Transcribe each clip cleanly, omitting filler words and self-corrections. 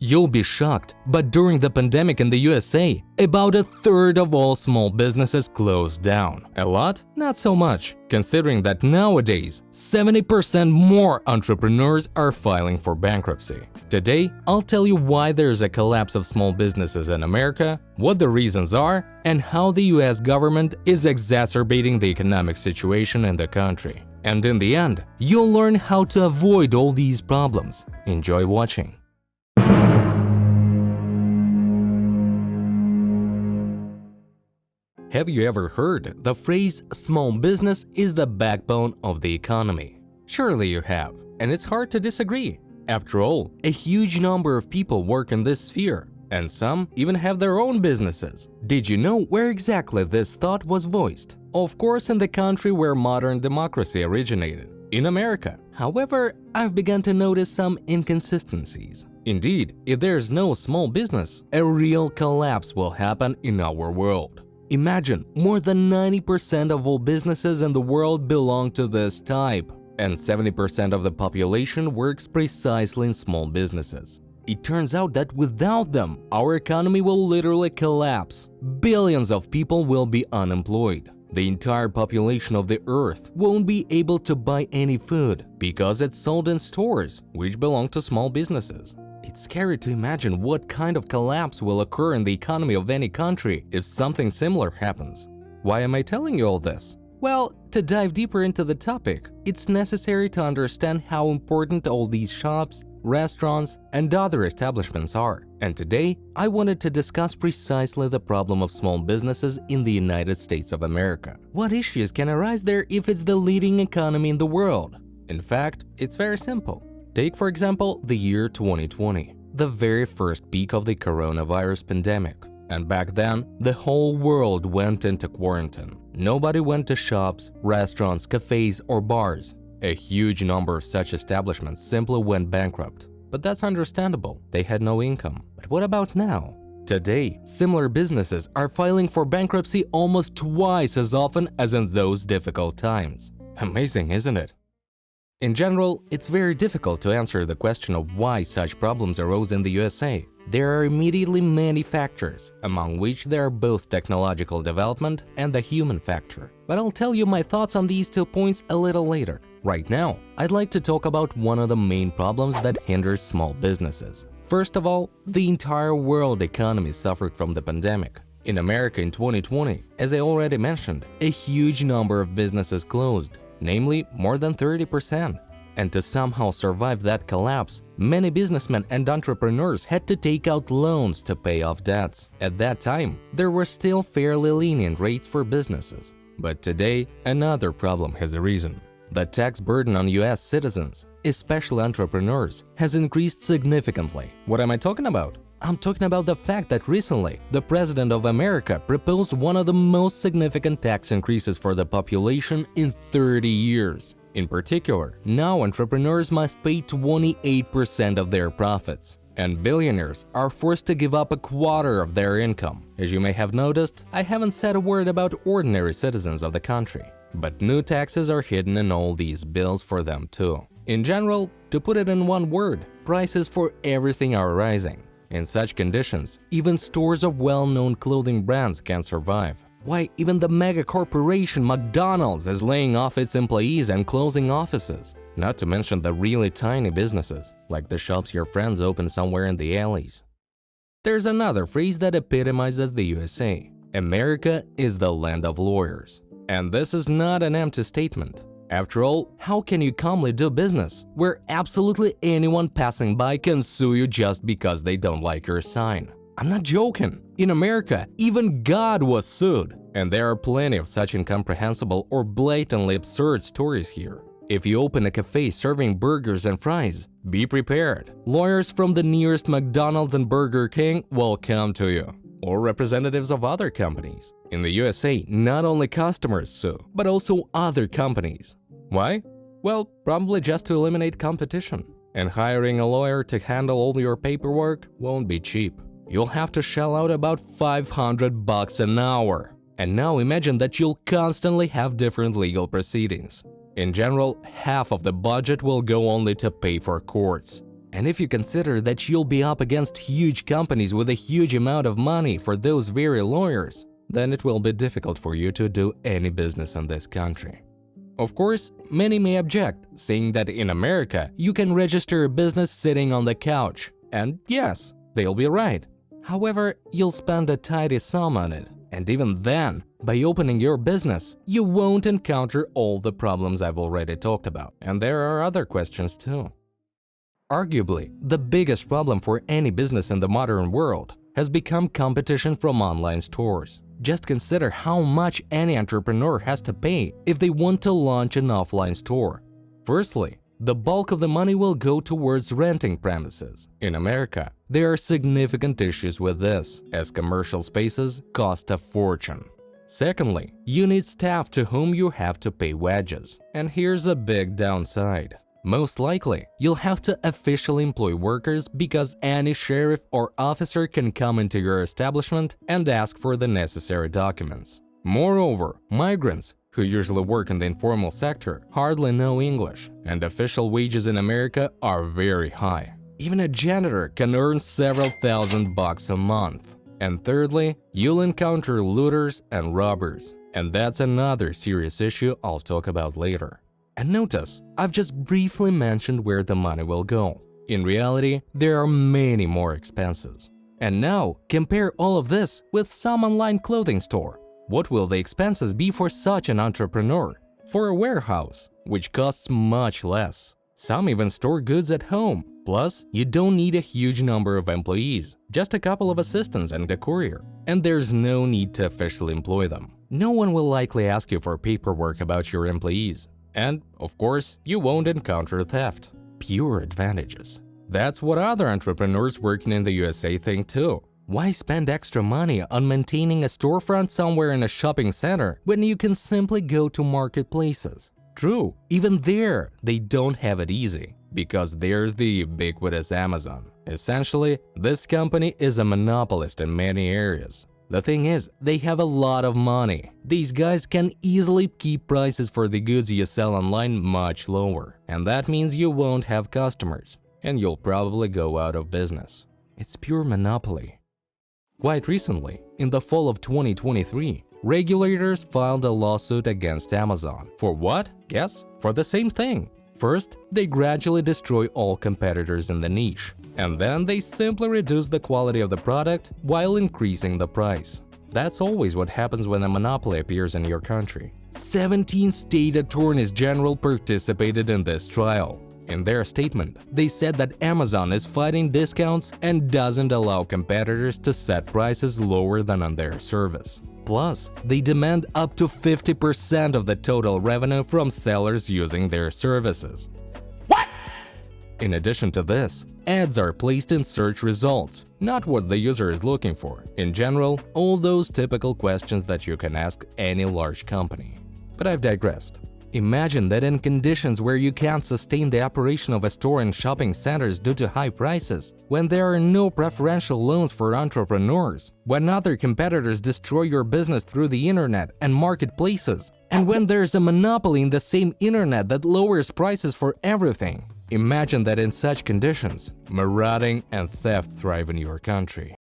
You'll be shocked, but during the pandemic in the USA, about a third of all small businesses closed down. A lot? Not so much, considering that nowadays, 70% more entrepreneurs are filing for bankruptcy. Today, I'll tell you why there's a collapse of small businesses in America, what the reasons are, and how the US government is exacerbating the economic situation in the country. And in the end, you'll learn how to avoid all these problems. Enjoy watching. Have you ever heard the phrase "small business is the backbone of the economy"? Surely you have, and it's hard to disagree. After all, a huge number of people work in this sphere, and some even have their own businesses. Did you know where exactly this thought was voiced? Of course, in the country where modern democracy originated, in America. However, I've begun to notice some inconsistencies. Indeed, if there's no small business, a real collapse will happen in our world. Imagine, more than 90% of all businesses in the world belong to this type, and 70% of the population works precisely in small businesses. It turns out that without them, our economy will literally collapse. Billions of people will be unemployed. The entire population of the Earth won't be able to buy any food because it's sold in stores, which belong to small businesses. It's scary to imagine what kind of collapse will occur in the economy of any country if something similar happens. Why am I telling you all this? Well, to dive deeper into the topic, it's necessary to understand how important all these shops, restaurants, and other establishments are. And today, I wanted to discuss precisely the problem of small businesses in the United States of America. What issues can arise there if it's the leading economy in the world? In fact, it's very simple. Take, for example, the year 2020, the very first peak of the coronavirus pandemic. And back then, the whole world went into quarantine. Nobody went to shops, restaurants, cafes, or bars. A huge number of such establishments simply went bankrupt. But that's understandable, they had no income. But what about now? Today, similar businesses are filing for bankruptcy almost twice as often as in those difficult times. Amazing, isn't it? In general, it's very difficult to answer the question of why such problems arose in the USA. There are immediately many factors, among which there are both technological development and the human factor. But I'll tell you my thoughts on these 2 points a little later. Right now, I'd like to talk about one of the main problems that hinders small businesses. First of all, the entire world economy suffered from the pandemic. In America in 2020, as I already mentioned, a huge number of businesses closed. Namely, more than 30%. And to somehow survive that collapse, many businessmen and entrepreneurs had to take out loans to pay off debts. At that time, there were still fairly lenient rates for businesses. But today, another problem has arisen. The tax burden on US citizens, especially entrepreneurs, has increased significantly. What am I talking about? I'm talking about the fact that recently, the President of America proposed one of the most significant tax increases for the population in 30 years. In particular, now entrepreneurs must pay 28% of their profits, and billionaires are forced to give up a quarter of their income. As you may have noticed, I haven't said a word about ordinary citizens of the country. But new taxes are hidden in all these bills for them too. In general, to put it in one word, prices for everything are rising. In such conditions, even stores of well-known clothing brands can't survive. Why, even the mega corporation McDonald's is laying off its employees and closing offices. Not to mention the really tiny businesses, like the shops your friends open somewhere in the alleys. There's another phrase that epitomizes the USA. America is the land of lawyers. And this is not an empty statement. After all, how can you calmly do business where absolutely anyone passing by can sue you just because they don't like your sign? I'm not joking. In America, even God was sued. And there are plenty of such incomprehensible or blatantly absurd stories here. If you open a cafe serving burgers and fries, be prepared. Lawyers from the nearest McDonald's and Burger King will come to you. Or representatives of other companies. In the USA, not only customers sue, but also other companies. Why? Well, probably just to eliminate competition. And hiring a lawyer to handle all your paperwork won't be cheap. You'll have to shell out about $500 an hour. And now imagine that you'll constantly have different legal proceedings. In general, half of the budget will go only to pay for courts. And if you consider that you'll be up against huge companies with a huge amount of money for those very lawyers, then it will be difficult for you to do any business in this country. Of course, many may object, saying that in America you can register a business sitting on the couch. And yes, they'll be right. However, you'll spend a tidy sum on it. And even then, by opening your business, you won't encounter all the problems I've already talked about. And there are other questions too. Arguably, the biggest problem for any business in the modern world has become competition from online stores. Just consider how much any entrepreneur has to pay if they want to launch an offline store. Firstly, the bulk of the money will go towards renting premises. In America, there are significant issues with this, as commercial spaces cost a fortune. Secondly, you need staff to whom you have to pay wages. And here's a big downside. Most likely, you'll have to officially employ workers because any sheriff or officer can come into your establishment and ask for the necessary documents. Moreover, migrants, who usually work in the informal sector, hardly know English, and official wages in America are very high. Even a janitor can earn several $1,000s a month. And thirdly, you'll encounter looters and robbers, and that's another serious issue I'll talk about later. And notice, I've just briefly mentioned where the money will go. In reality, there are many more expenses. And now, compare all of this with some online clothing store. What will the expenses be for such an entrepreneur? For a warehouse, which costs much less. Some even store goods at home. Plus, you don't need a huge number of employees, just a couple of assistants and a courier. And there's no need to officially employ them. No one will likely ask you for paperwork about your employees. And, of course, you won't encounter theft. Pure advantages. That's what other entrepreneurs working in the USA think too. Why spend extra money on maintaining a storefront somewhere in a shopping center when you can simply go to marketplaces? True, even there, they don't have it easy, because there's the ubiquitous Amazon. Essentially, this company is a monopolist in many areas. The thing is, they have a lot of money. These guys can easily keep prices for the goods you sell online much lower, and that means you won't have customers, and you'll probably go out of business. It's pure monopoly. Quite recently, in the fall of 2023, regulators filed a lawsuit against Amazon. For what? Guess? For the same thing. First, they gradually destroy all competitors in the niche, and then they simply reduce the quality of the product while increasing the price. That's always what happens when a monopoly appears in your country. 17 state attorneys general participated in this trial. In their statement, they said that Amazon is fighting discounts and doesn't allow competitors to set prices lower than on their service. Plus, they demand up to 50% of the total revenue from sellers using their services. What? In addition to this, ads are placed in search results, not what the user is looking for. In general, all those typical questions that you can ask any large company. But I've digressed. Imagine that in conditions where you can't sustain the operation of a store in shopping centers due to high prices, when there are no preferential loans for entrepreneurs, when other competitors destroy your business through the internet and marketplaces, and when there's a monopoly in the same internet that lowers prices for everything. Imagine that in such conditions, marauding and theft thrive in your country.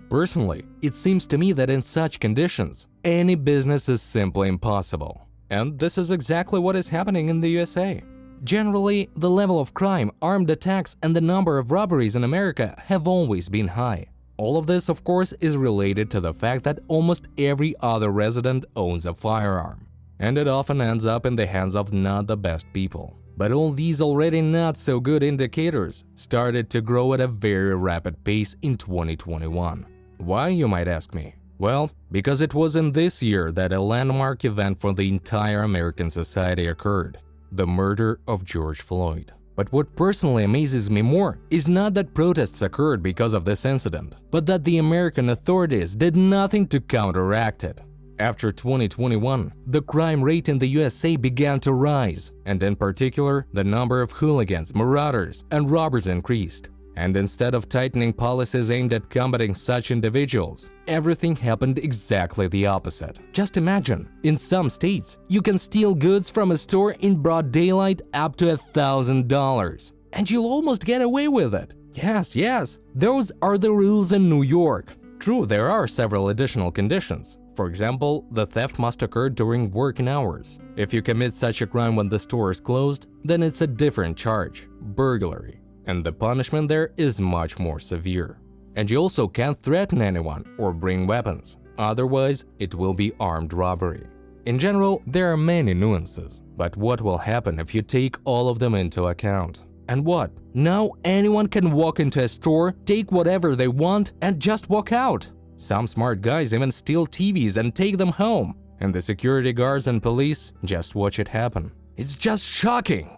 Personally, it seems to me that in such conditions, any business is simply impossible. And this is exactly what is happening in the USA. Generally, the level of crime, armed attacks, and the number of robberies in America have always been high. All of this, of course, is related to the fact that almost every other resident owns a firearm. And it often ends up in the hands of not the best people. But all these already not so good indicators started to grow at a very rapid pace in 2021. Why, you might ask me? Well, because it was in this year that a landmark event for the entire American society occurred: the murder of George Floyd. But what personally amazes me more is not that protests occurred because of this incident, but that the American authorities did nothing to counteract it. After 2021, the crime rate in the USA began to rise, and in particular, the number of hooligans, marauders, and robbers increased. And instead of tightening policies aimed at combating such individuals, everything happened exactly the opposite. Just imagine, in some states, you can steal goods from a store in broad daylight up to $1,000. And you'll almost get away with it. Yes, those are the rules in New York. True, there are several additional conditions. For example, the theft must occur during working hours. If you commit such a crime when the store is closed, then it's a different charge – burglary. And the punishment there is much more severe. And you also can't threaten anyone or bring weapons, otherwise it will be armed robbery. In general, there are many nuances, but what will happen if you take all of them into account? And what? Now anyone can walk into a store, take whatever they want, and just walk out. Some smart guys even steal TVs and take them home. And the security guards and police just watch it happen. It's just shocking!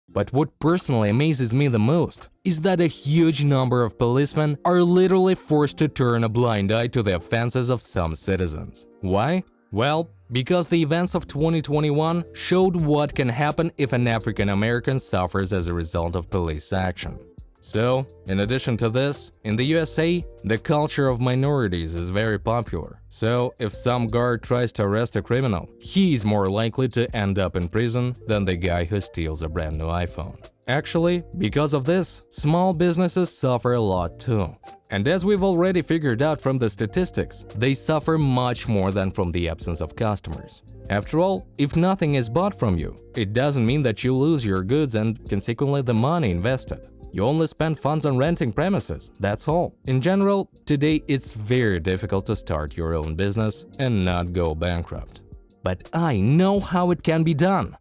But what personally amazes me the most is that a huge number of policemen are literally forced to turn a blind eye to the offenses of some citizens. Why? Well, because the events of 2021 showed what can happen if an African American suffers as a result of police action. So, in addition to this, in the USA, the culture of minorities is very popular. So, if some guard tries to arrest a criminal, he's more likely to end up in prison than the guy who steals a brand new iPhone. Actually, because of this, small businesses suffer a lot too. And as we've already figured out from the statistics, they suffer much more than from the absence of customers. After all, if nothing is bought from you, it doesn't mean that you lose your goods and consequently the money invested. You only spend funds on renting premises, that's all. In general, today it's very difficult to start your own business and not go bankrupt. But I know how it can be done.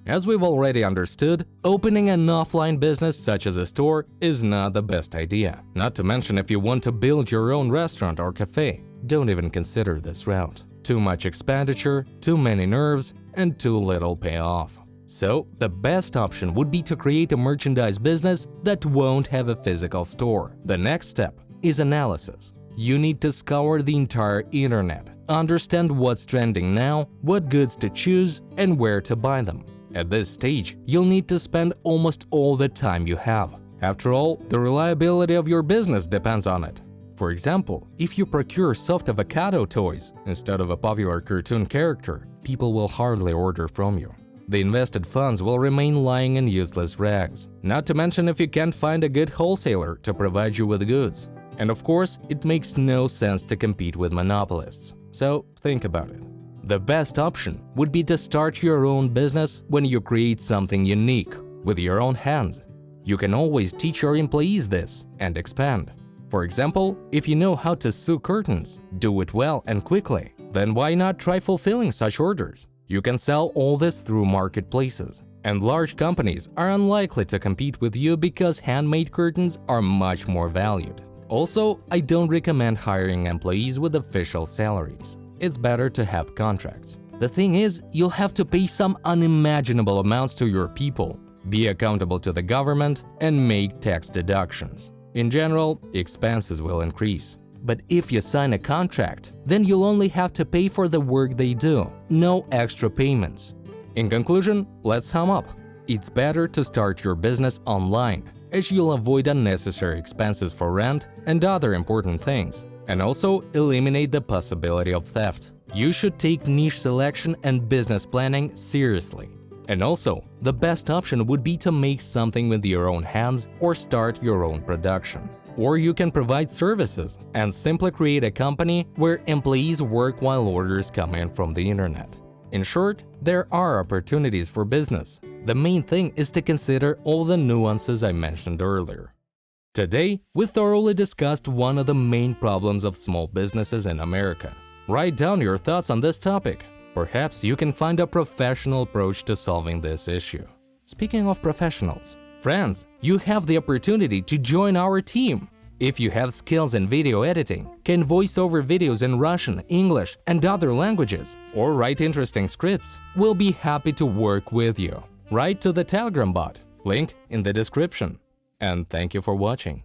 As we've already understood, opening an offline business such as a store is not the best idea. Not to mention if you want to build your own restaurant or cafe, don't even consider this route. Too much expenditure, too many nerves, and too little payoff. So, the best option would be to create a merchandise business that won't have a physical store. The next step is analysis. You need to scour the entire internet, understand what's trending now, what goods to choose, and where to buy them. At this stage, you'll need to spend almost all the time you have. After all, the reliability of your business depends on it. For example, if you procure soft avocado toys instead of a popular cartoon character, people will hardly order from you. The invested funds will remain lying in useless rags. Not to mention if you can't find a good wholesaler to provide you with goods. And of course, it makes no sense to compete with monopolists. So think about it. The best option would be to start your own business when you create something unique, with your own hands. You can always teach your employees this and expand. For example, if you know how to sew curtains, do it well and quickly, then why not try fulfilling such orders? You can sell all this through marketplaces, and large companies are unlikely to compete with you because handmade curtains are much more valued. Also, I don't recommend hiring employees with official salaries. It's better to have contracts. The thing is, you'll have to pay some unimaginable amounts to your people, be accountable to the government, and make tax deductions. In general, expenses will increase. But if you sign a contract, then you'll only have to pay for the work they do, no extra payments. In conclusion, let's sum up. It's better to start your business online, as you'll avoid unnecessary expenses for rent and other important things, and also eliminate the possibility of theft. You should take niche selection and business planning seriously. And also, the best option would be to make something with your own hands or start your own production. Or you can provide services and simply create a company where employees work while orders come in from the internet. In short, there are opportunities for business. The main thing is to consider all the nuances I mentioned earlier. Today, we thoroughly discussed one of the main problems of small businesses in America. Write down your thoughts on this topic. Perhaps you can find a professional approach to solving this issue. Speaking of professionals, friends, you have the opportunity to join our team. If you have skills in video editing, can voice over videos in Russian, English, and other languages, or write interesting scripts, we'll be happy to work with you. Write to the Telegram bot, link in the description. And thank you for watching.